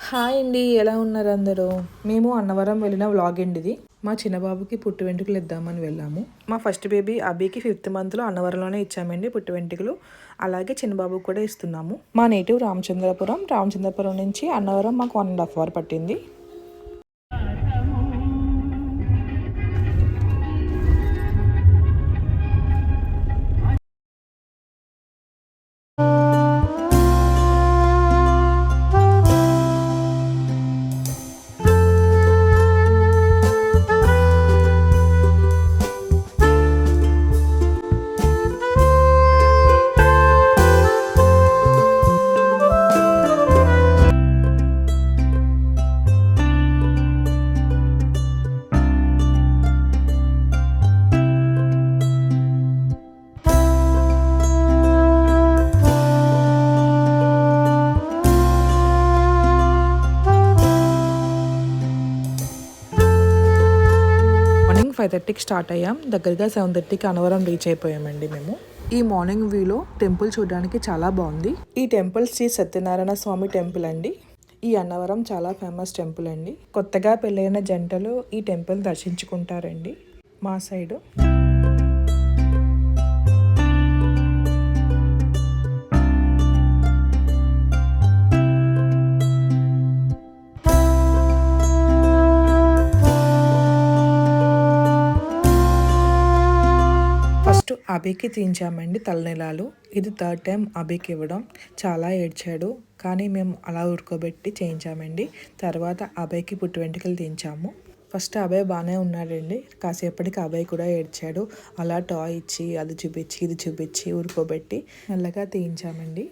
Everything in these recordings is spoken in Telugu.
హాయ్ అండి, ఎలా ఉన్నారు అందరూ? మేము అన్నవరం వెళ్ళిన వ్లాగ్ అండి ఇది. మా చిన్నబాబుకి పుట్టు వెంట్రుకలు ఇద్దామని వెళ్ళాము. మా ఫస్ట్ బేబీ అభికి 5th మంత్లో అన్నవరంలోనే ఇచ్చామండి పుట్టు వెంట్రుకలు. అలాగే చిన్నబాబుకి కూడా ఇస్తున్నాము. మా నేటివ్ రామచంద్రపురం నుంచి అన్నవరం మాకు 1.5 hour పట్టింది. మార్నింగ్ 5:30కి స్టార్ట్ అయ్యాం. దగ్గరగా 7:30కి అన్నవరం రీచ్ అయిపోయామండి మేము. ఈ మార్నింగ్ వ్యూలో టెంపుల్ చూడడానికి చాలా బాగుంది. ఈ టెంపుల్ శ్రీ సత్యనారాయణ స్వామి టెంపుల్ అండి. ఈ అన్నవరం చాలా ఫేమస్ టెంపుల్ అండి. కొత్తగా పెళ్ళైన జంటలు ఈ టెంపుల్ దర్శించుకుంటారండి మా సైడు. ఫస్ట్ అభికి తీయించామండి తలనీలాలు. ఇది 3rd టైం అభికి ఇవ్వడం. చాలా ఏడ్చాడు, కానీ మేము అలా ఉరుకోబెట్టి చేయించామండి. తర్వాత అభయ్కి పుట్టు వెంట్రుకలు తీయించాము. ఫస్ట్ అభయ్ బాగానే ఉన్నాడండి. కాసేపటికి అభయ్ కూడా ఏడ్చాడు. అలా టాయ్ ఇచ్చి అది చూపించి ఇది చూపించి ఉరుకోబెట్టి మెల్లగా తీయించామండి.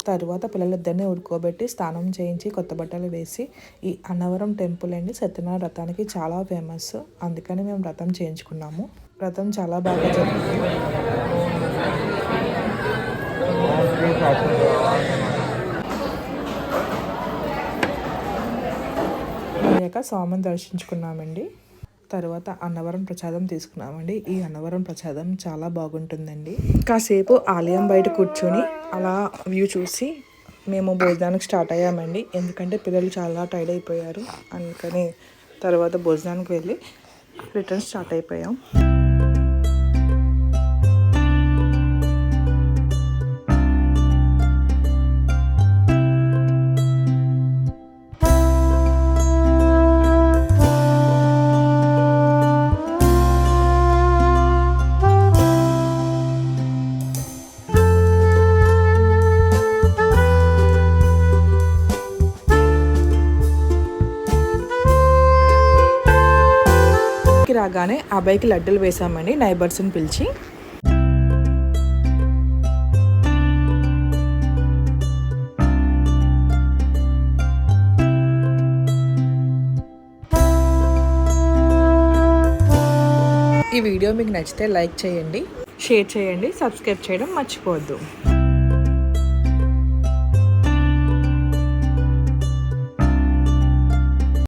తరువాత పిల్లలిద్దరిని ఉడుకోబెట్టి స్నానం చేయించి కొత్త బట్టలు వేసి, ఈ అన్నవరం టెంపుల్ అండి సత్యనారాయణ వ్రతానికి చాలా ఫేమస్. అందుకని మేము వ్రతం చేయించుకున్నాము. వ్రతం చాలా బాగా జరిగింది. అయ్యాక స్వామిని దర్శించుకున్నామండి. తర్వాత అన్నవరం ప్రసాదం తీసుకున్నామండి. ఈ అన్నవరం ప్రసాదం చాలా బాగుంటుందండి. కాసేపు ఆలయం బయట కూర్చొని అలా వ్యూ చూసి మేము భోజనానికి స్టార్ట్ అయ్యామండి. ఎందుకంటే పిల్లలు చాలా టైర్డ్ అయిపోయారు. అందుకని తర్వాత భోజనానికి వెళ్ళి రిటర్న్ స్టార్ట్ అయిపోయాం. రాగానే అబ్బాయికి లడ్డూలు వేసామండి నైబర్స్ని పిలిచి. ఈ వీడియో మీకు నచ్చితే లైక్ చేయండి, షేర్ చేయండి, సబ్స్క్రైబ్ చేయడం మర్చిపోవద్దు.